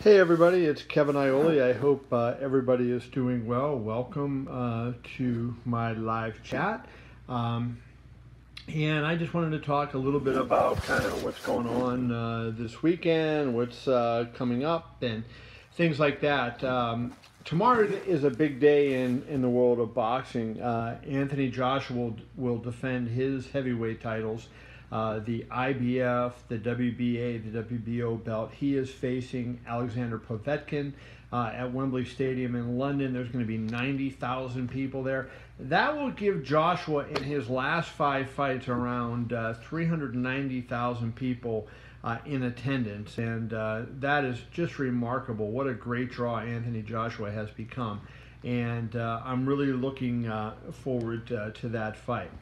Hey everybody, it's Kevin Iole. I hope everybody is doing well. Welcome to my live chat. And I just wanted to talk a little bit about kind of what's going on this weekend, what's coming up, and things like that. Tomorrow is a big day in the world of boxing. Anthony Joshua will defend his heavyweight titles. The IBF, the WBA, the WBO belt. He is facing Alexander Povetkin at Wembley Stadium in London. There's going to be 90,000 people there. That will give Joshua in his last 5 fights around 390,000 people in attendance, and that is just remarkable. What a great draw Anthony Joshua has become, and I'm really looking forward to that fight.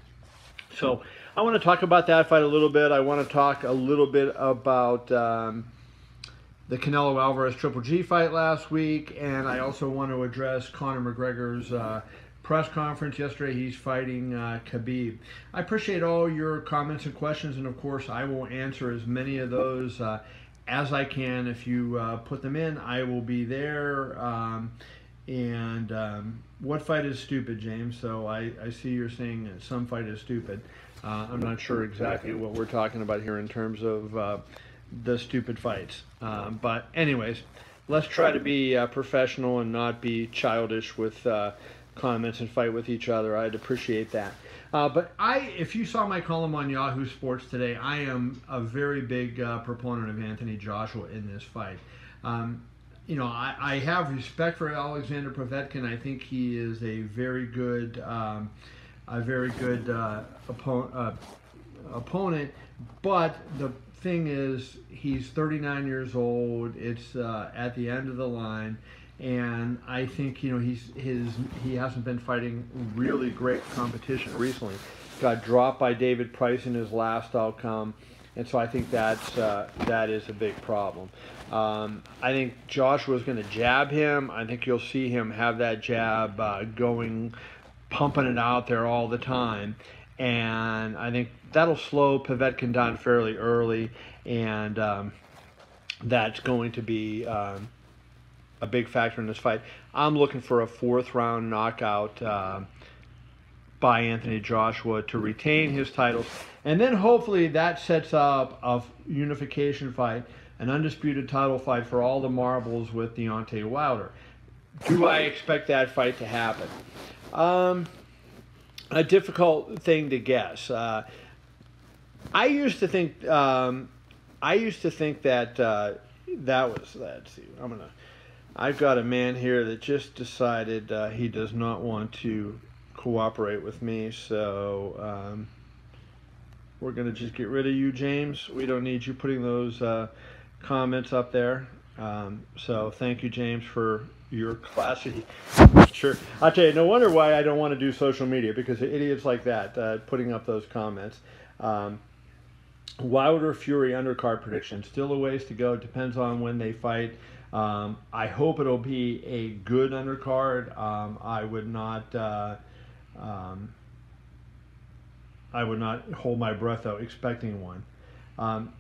So I want to talk about that fight a little bit. I want to talk a little bit about the Canelo Álvarez Triple G fight last week, and I also want to address Conor McGregor's press conference yesterday. He's fighting Khabib. I appreciate all your comments and questions, and of course I will answer as many of those as I can. If you put them in, I will be there. What fight is stupid, James? So I see you're saying that some fight is stupid. I'm not sure exactly what we're talking about here in terms of the stupid fights. But anyways, let's try to be professional and not be childish with comments and fight with each other. I'd appreciate that. But if you saw my column on Yahoo Sports today, I am a very big proponent of Anthony Joshua in this fight. You know, I have respect for Alexander Povetkin. I think he is a very good opponent. But the thing is, he's 39 years old. It's at the end of the line, and I think he hasn't been fighting really great competition recently. Got dropped by David Price in his last outcome. And so I think that is a big problem. I think Joshua's going to jab him. I think you'll see him have that jab pumping it out there all the time. And I think that'll slow Povetkin down fairly early. And that's going to be a big factor in this fight. I'm looking for a 4th round knockout by Anthony Joshua to retain his titles, and then hopefully that sets up a unification fight, an undisputed title fight for all the marbles with Deontay Wilder. Do I expect that fight to happen? A difficult thing to guess. I used to think that that was. Let's see. I've got a man here that just decided he does not want to cooperate with me, so we're going to just get rid of you, James. We don't need you putting those comments up there. So thank you, James, for your classy. Sure. I'll tell you, no wonder why I don't want to do social media, because of idiots like that putting up those comments. Wilder Fury undercard prediction. Still a ways to go. Depends on when they fight. I hope it'll be a good undercard. I would not hold my breath though, expecting one.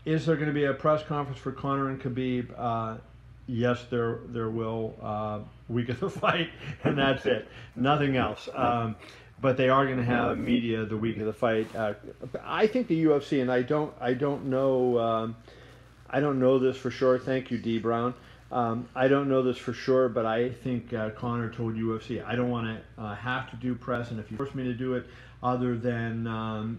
Is there going to be a press conference for Conor and Khabib? Yes, there will. Week of the fight, and that's it. Nothing else. But they are going to have media the week of the fight. I think the UFC, and I don't know this for sure. Thank you, D Brown. I don't know this for sure, but I think Conor told UFC, I don't want to have to do press, and if you force me to do it other than the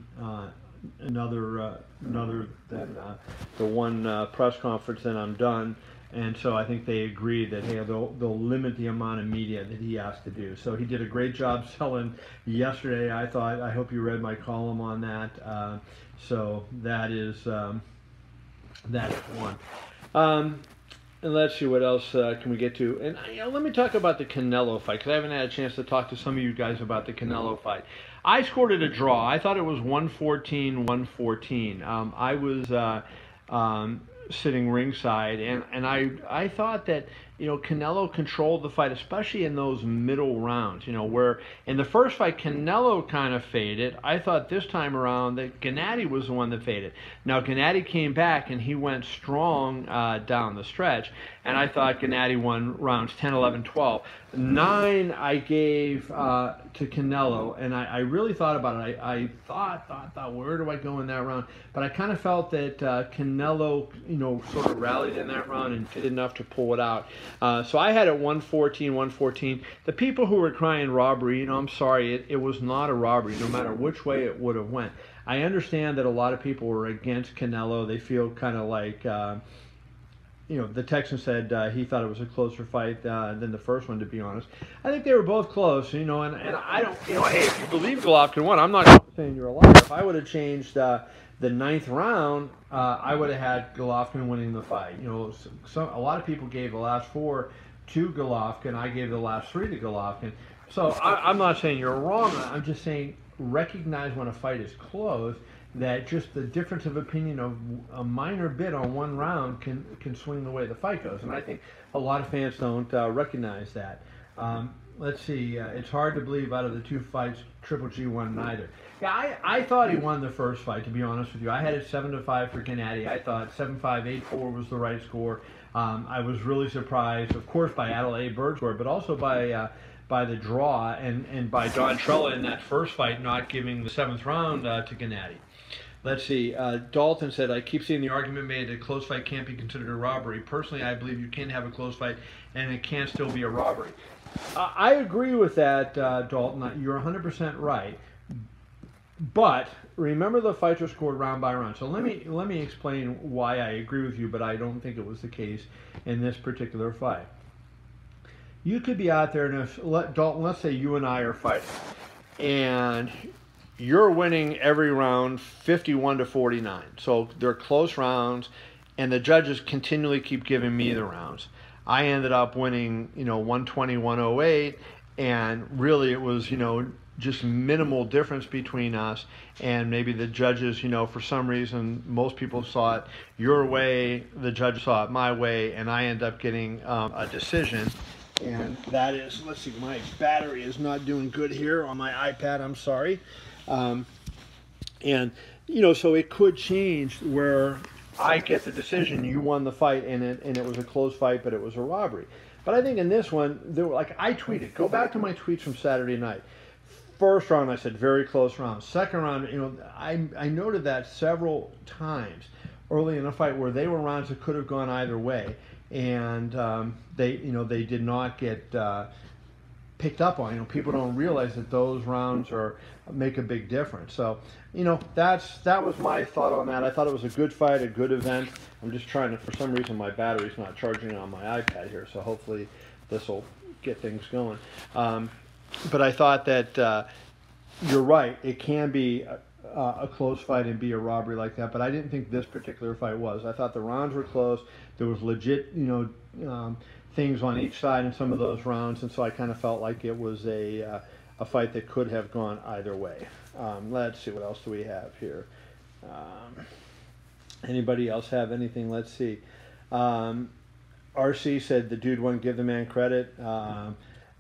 one press conference, then I'm done. And so I think they agreed that, hey, they'll limit the amount of media that he has to do. So he did a great job selling yesterday. I hope you read my column on that. So that is one. And let's see, what else can we get to? And let me talk about the Canelo fight, because I haven't had a chance to talk to some of you guys about the Canelo fight. I scored it a draw. I thought it was 114-114. I was sitting ringside, and I thought that Canelo controlled the fight, especially in those middle rounds, where in the first fight, Canelo kind of faded. I thought this time around that Gennady was the one that faded. Now, Gennady came back, and he went strong down the stretch, and I thought Gennady won rounds 10, 11, 12. 9 I gave to Canelo, and I really thought about it. I thought, where do I go in that round? But I kind of felt that Canelo, sort of rallied in that round and did enough to pull it out. So I had it 114, 114. The people who were crying robbery, I'm sorry, it was not a robbery, no matter which way it would have went. I understand that a lot of people were against Canelo. They feel kind of like, the Texan said he thought it was a closer fight than the first one, to be honest. I think they were both close, and I don't, hey, if you believe Golovkin won, I'm not saying you're a liar. If I would have changed the 9th round, I would have had Golovkin winning the fight. A lot of people gave the last 4 to Golovkin. I gave the last 3 to Golovkin. So I'm not saying you're wrong. I'm just saying recognize when a fight is close that just the difference of opinion of a minor bit on one round can swing the way the fight goes. And I think a lot of fans don't recognize that. Let's see. It's hard to believe out of the 2 fights, Triple G won neither. Yeah, I thought he won the first fight, to be honest with you. I had it 7-5 for Gennady. I thought 7-5, 8-4 was the right score. I was really surprised, of course, by Adelaide Bird's score, but also by the draw and by Don Trella in that first fight not giving the 7th round to Gennady. Let's see. Dalton said, I keep seeing the argument made that a close fight can't be considered a robbery. Personally, I believe you can have a close fight and it can still be a robbery. I agree with that, Dalton. You're 100% right. But remember, the fights are scored round by round. So let me explain why I agree with you, but I don't think it was the case in this particular fight. You could be out there, and Dalton, let's say you and I are fighting, and you're winning every round 51-49. So they're close rounds, and the judges continually keep giving me the rounds. I ended up winning, 120, 108, and really it was, just minimal difference between us, and maybe the judges, for some reason, most people saw it your way, the judge saw it my way, and I end up getting a decision. And that is, let's see, my battery is not doing good here on my iPad, I'm sorry. So it could change where I get the decision, you won the fight, and it was a close fight, but it was a robbery. But I think in this one, I tweeted, go back to my tweets from Saturday night. First round, I said, very close round. Second round, I noted that several times early in the fight where they were rounds that could have gone either way. And they did not get picked up on. People don't realize that those rounds make a big difference. So, that was my thought on that. I thought it was a good fight, a good event. I'm just trying to, for some reason, my battery's not charging on my iPad here, so hopefully this will get things going. But I thought that you're right. It can be a close fight and be a robbery like that, but I didn't think this particular fight was. I thought the rounds were close. There was legit, things on each side in some of those rounds, and so I kind of felt like it was a fight that could have gone either way. Let's see, what else do we have here? Anybody else have anything? Let's see. RC said the dude wouldn't give the man credit.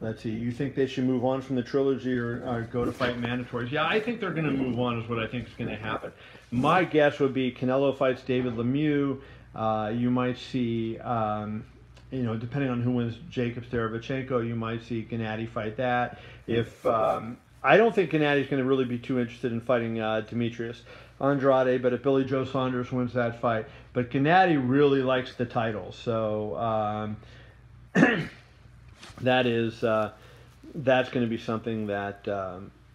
Let's see. You think they should move on from the trilogy or go to fight mandatories? Yeah, I think they're going to move on is what I think is going to happen. My guess would be Canelo fights David Lemieux. You might see, depending on who wins Jacob Derevchenko, you might see Gennady fight that. If I don't think Gennady's going to really be too interested in fighting Demetrius Andrade, but if Billy Joe Saunders wins that fight. But Gennady really likes the title, so that's going to be something that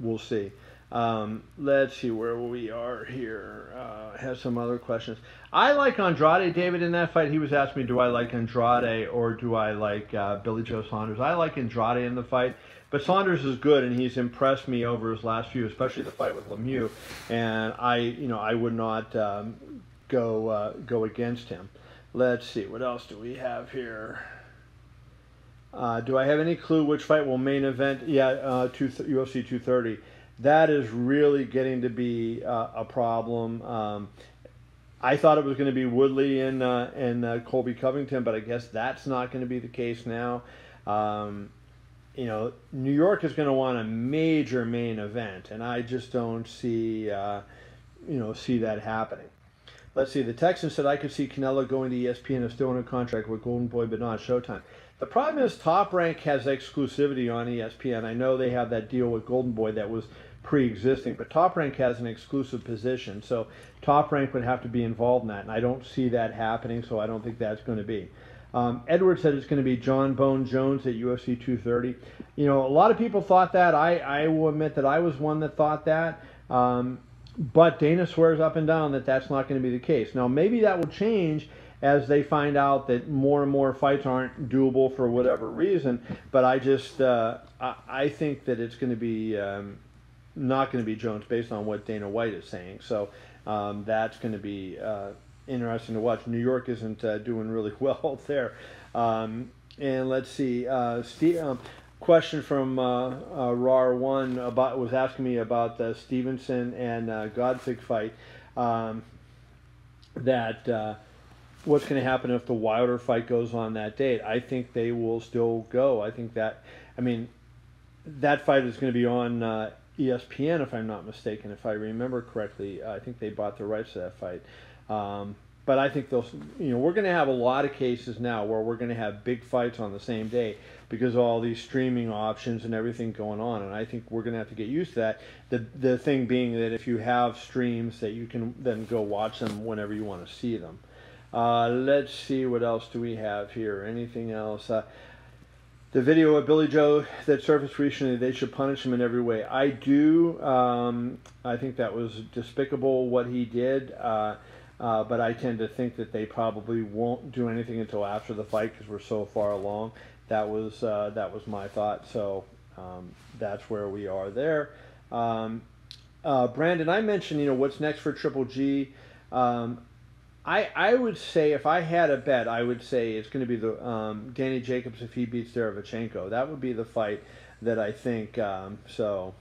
we'll see. Let's see where we are here. Have some other questions. I like Andrade, David, in that fight. He was asking me, do I like Andrade or do I like Billy Joe Saunders? I like Andrade in the fight, but Saunders is good, and he's impressed me over his last few, especially the fight with Lemieux. And I would not go against him. Let's see, what else do we have here? Do I have any clue which fight will main event? Yeah, UFC 230. That is really getting to be a problem. I thought it was going to be Woodley and Colby Covington, but I guess that's not going to be the case now. You know, New York is going to want a major main event, and I just don't see see that happening. Let's see. The Texan said I could see Canelo going to ESPN if still in a contract with Golden Boy, but not Showtime. The problem is Top Rank has exclusivity on ESPN. I know they have that deal with Golden Boy that was pre-existing, but Top Rank has an exclusive position, so Top Rank would have to be involved in that, and I don't see that happening, so I don't think that's going to be. Edward said it's going to be John Bone Jones at UFC 230. You know, a lot of people thought that. I will admit that I was one that thought that. But Dana swears up and down that that's not going to be the case. Now, maybe that will change as they find out that more and more fights aren't doable for whatever reason. But I just, I think that it's going to be not going to be Jones based on what Dana White is saying. So that's going to be interesting to watch. New York isn't doing really well there. And let's see, question from RAR1 was asking me about the Stevenson and Godfig fight. What's going to happen if the Wilder fight goes on that date? I think they will still go. I think that, I mean, that fight is going to be on ESPN if I'm not mistaken. If I remember correctly, I think they bought the rights to that fight. But I think they'll, we're going to have a lot of cases now where we're going to have big fights on the same day because of all these streaming options and everything going on. And I think we're going to have to get used to that. The thing being that if you have streams that you can then go watch them whenever you want to see them. Let's see, what else do we have here? Anything else? The video of Billy Joe that surfaced recently, they should punish him in every way. I do. I think that was despicable what he did. But I tend to think that they probably won't do anything until after the fight because we're so far along. That was my thought. So that's where we are there. Brandon, I mentioned what's next for Triple G. I would say if I had a bet, I would say it's going to be the Danny Jacobs if he beats Derevchenko. That would be the fight that I think. So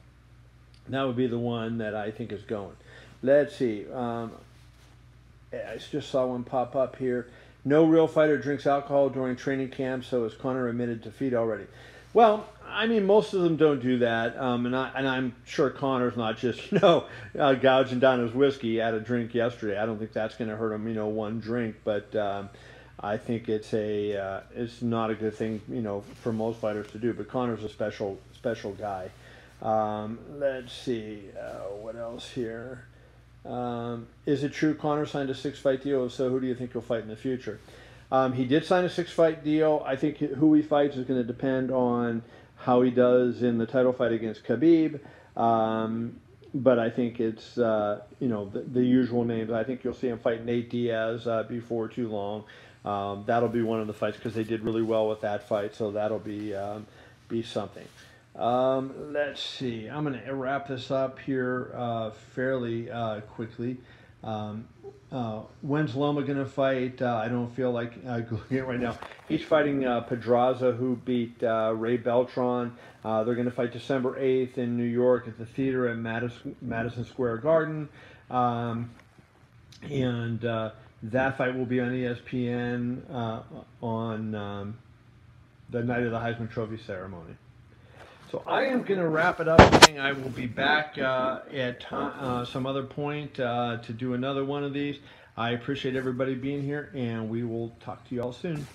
that would be the one that I think is going. Let's see. I just saw one pop up here. No real fighter drinks alcohol during training camp, so is Conor admitted defeat already? Well, I mean, most of them don't do that, and I'm sure Conor's not just gouging down his whiskey at a drink yesterday. I don't think that's going to hurt him, one drink, but I think it's not a good thing, for most fighters to do. But Conor's a special guy. Let's see what else here. Is it true Conor signed a 6-fight deal? If so, who do you think he'll fight in the future? He did sign a 6-fight deal. I think who he fights is going to depend on how he does in the title fight against Khabib. But I think it's, the usual names. I think you'll see him fight Nate Diaz before too long. That'll be one of the fights because they did really well with that fight, so that'll be something. Let's see. I'm going to wrap this up here fairly quickly. When's Loma going to fight? I don't feel like Googling it right now. He's fighting Pedraza, who beat Ray Beltran. They're going to fight December 8th in New York at the theater at Madison Square Garden. And that fight will be on ESPN on the night of the Heisman Trophy ceremony. So I am going to wrap it up. I will be back at some other point to do another one of these. I appreciate everybody being here, and we will talk to you all soon.